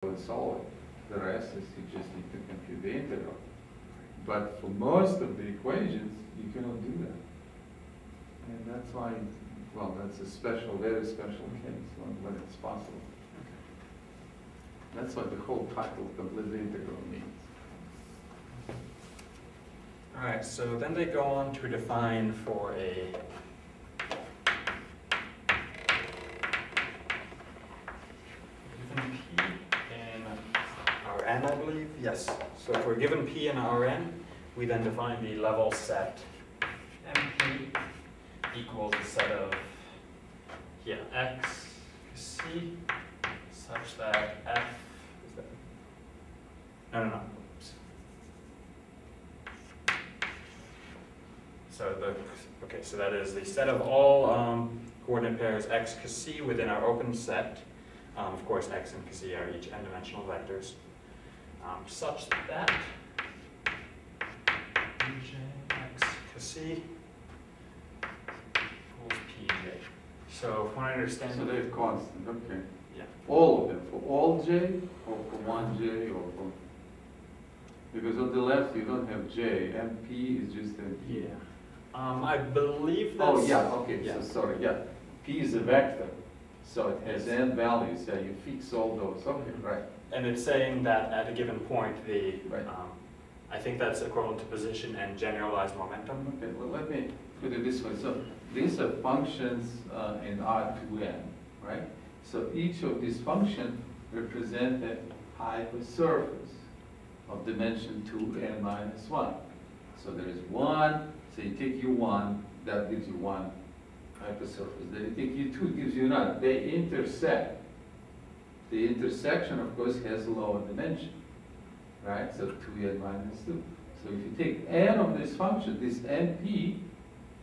and solve it. The rest is you just need to compute the integral. But for most of the equations, you cannot do that. And that's why, well, that's a special, very special case when it's possible. That's what the whole title of complete integral means. All right, so then they go on to define for a given P in Rn, I believe. Yes. So for a given P in Rn, we then define the level set MP equals a set of X, C, such that F is that no. Oops. So that is the set of all coordinate pairs X, C within our open set. Of course, X and C are each n-dimensional vectors, such that X, C equals Pj. So if I understand, so they're constant. Okay. Yeah. All of them for all j, or for one j, or for, because on the left you don't have j. MP is just MP. Yeah. I believe that's... Oh, yeah, okay, yeah. so sorry, yeah. P is a vector, so it has n values, so you fix all those, okay, right. And it's saying that at a given point, the, right. I think that's equivalent to position and generalized momentum. Okay, well, let me put it this way. So these are functions in R2n, right? So each of these functions represent a hypersurface of dimension 2n minus 1. So there is one. So you take U1, that gives you one hypersurface. Then you take U2, gives you another. They intersect. The intersection, of course, has a lower dimension, right? So 2n minus 2. So if you take n of this function, this np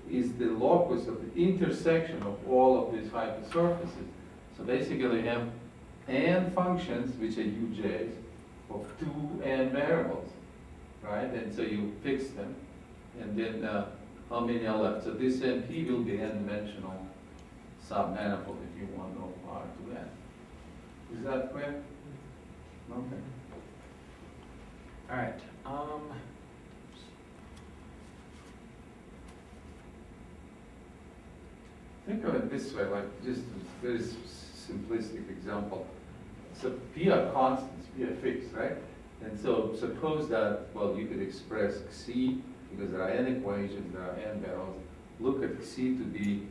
is the locus of the intersection of all of these hypersurfaces. So basically you have n functions, which are uj's, of 2n variables, right? And so you fix them. And then how many are left? So this NP will be n-dimensional submanifold if you want of R to n. Is that clear? Okay. All right. Think of it this way, like just a very simplistic example. So P are constants, P are fixed, right? And so suppose that, well, you could express C, because there are n equations, there are n variables. Look at C to be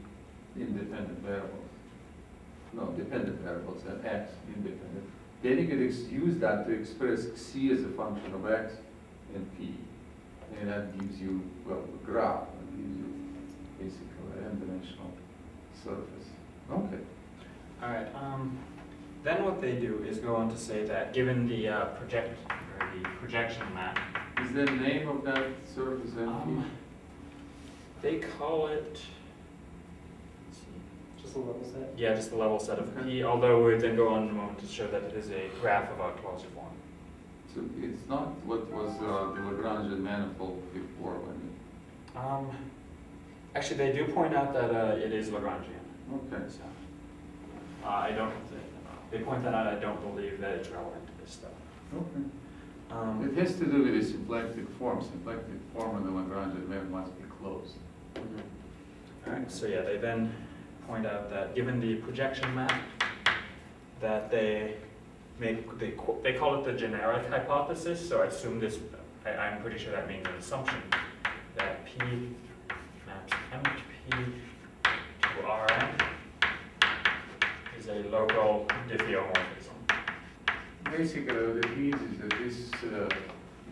independent variables. No, dependent variables, and X independent. Then you could use that to express C as a function of X and P. And that gives you, well, a graph. That gives you basically an n-dimensional surface. Okay. All right. Then what they do is go on to say that given the projection map. Is there a name of that surface NP? They call it. Let's see. Just a level set? Yeah, just the level set of P, although we then go on in a moment to show that it is a graph of our closure form. So it's not what was the Lagrangian manifold before, when actually, they do point out that it is Lagrangian. Okay. So, I don't. They point that out. I don't believe that it's relevant to this stuff. Okay. It has to do with the symplectic form. Symplectic form of the Lagrangian map must be closed. All right. So yeah, they then point out that given the projection map, that they call it the generic hypothesis. So I assume this. I'm pretty sure that means an assumption that P maps MP to Rn is a local diffeomorphism. Basically, what it means is that these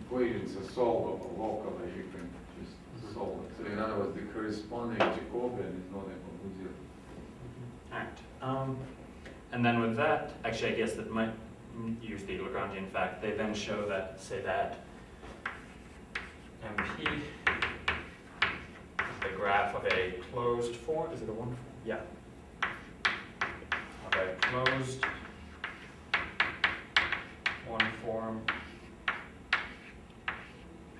equations are solvable locally. You can just solve it. So in other words, the corresponding Jacobian is not equal to 0. All right. And then with that, actually, I guess that might use the Lagrangian fact. They then show that, say that MP is the graph of a closed form. Is it a one form? Yeah. Of a closed one form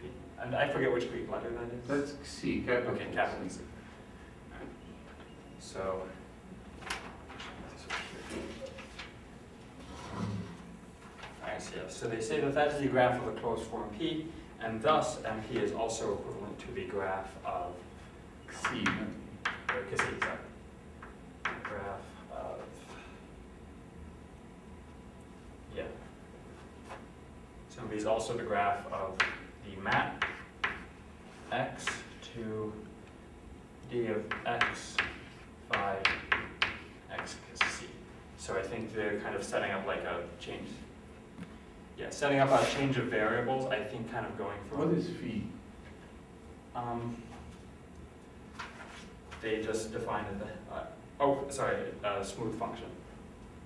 P. And I forget which Greek letter that is. That's C, capital. Okay, capital C. Right. So Yes, yes. So they say that that is the graph of a closed form P, and thus MP is also equivalent to the graph of C. or Kc, sorry. Graph of, yeah. So MP is also the graph of the map x to d of x, phi, x c. So I think they're kind of setting up like a change. Yeah, setting up a change of variables, I think kind of going from... What is phi? They just defined it, smooth function.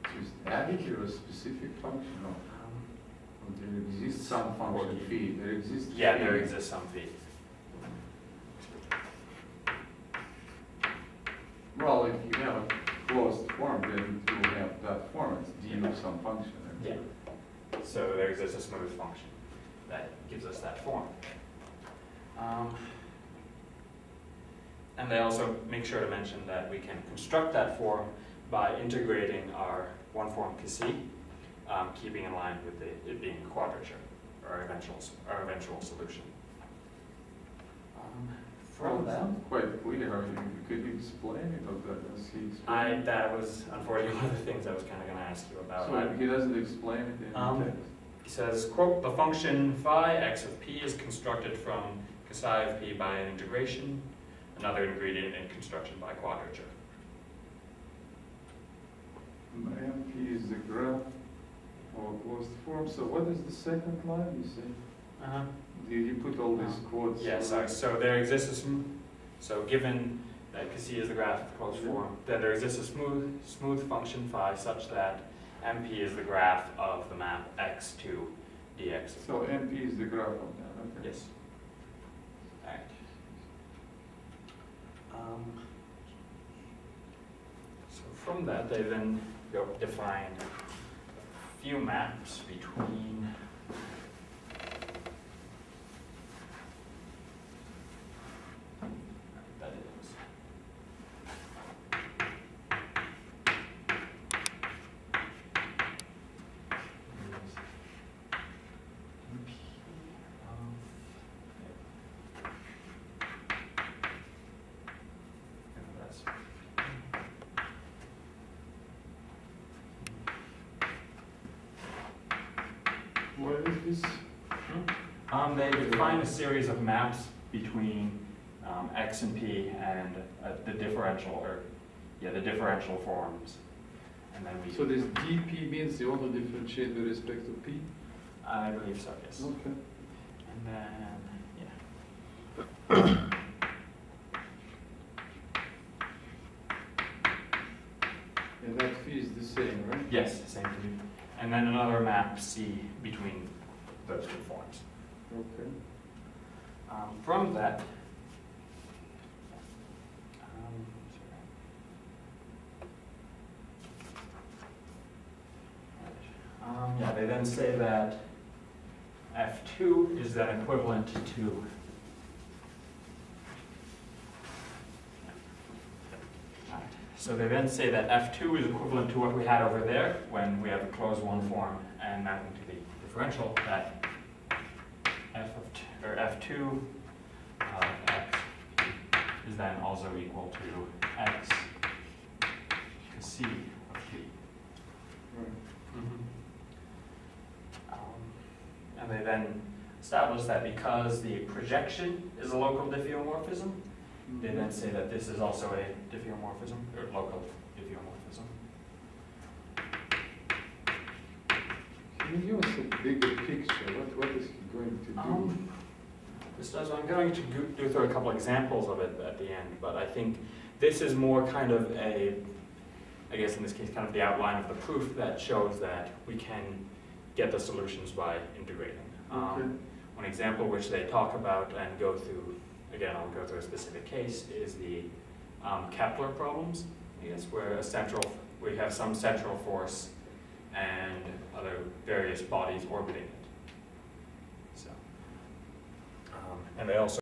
Just additive or specific function? Or there exists some function phi. There exists Yeah, phi. there exists some phi. Well, if you have a closed form, then it will have that form. It's d of some function. Yeah. So there exists a smooth function that gives us that form. And they also make sure to mention that we can construct that form by integrating our one form Kc, keeping in line with it being a quadrature, or eventual solution. From that, Quite clear. Could you explain it, or does he explain it? that was unfortunately one of the things I was kind of going to ask you about. So he doesn't explain it in the text? He says, quote, the function phi x of p is constructed from psi of p by an integration, another ingredient in construction by quadrature. MP is the graph of a closed form. So what is the second line you say? Did you put all these quotes? Yeah, sorry. So there exists so given that Kc is the graph of closed form, then there exists a smooth function phi such that MP is the graph of the map x to dx. So MP is the graph of that, okay. Yes. Alright. So from that, they then define a few maps between that is. What is this? They define a series of maps between x and p and the differential, the differential forms, and then we. So this dp means you want to differentiate with respect to p? I believe so, yes. Okay. And then, And that phi is the same, right? yes, same for you. And then another map C between those two forms. Okay. From that, they then say that F2 is then equivalent to So they then say that F2 is equivalent to what we had over there when we have a closed one form and mapping to the differential, that F2 x is then also equal to x to c of p. And they then establish that because the projection is a local diffeomorphism, they then say that this is also a diffeomorphism, or local diffeomorphism. Can you give us a bigger picture? What is he going to do? I'm going to go through a couple examples of it at the end, but I think this is more kind of a, I guess in this case, kind of the outline of the proof that shows that we can get the solutions by integrating. Okay. One example which they talk about and go through, again, I'll go through a specific case, is the Kepler problems, I guess, where we have some central force and other various bodies orbiting it. So, and they also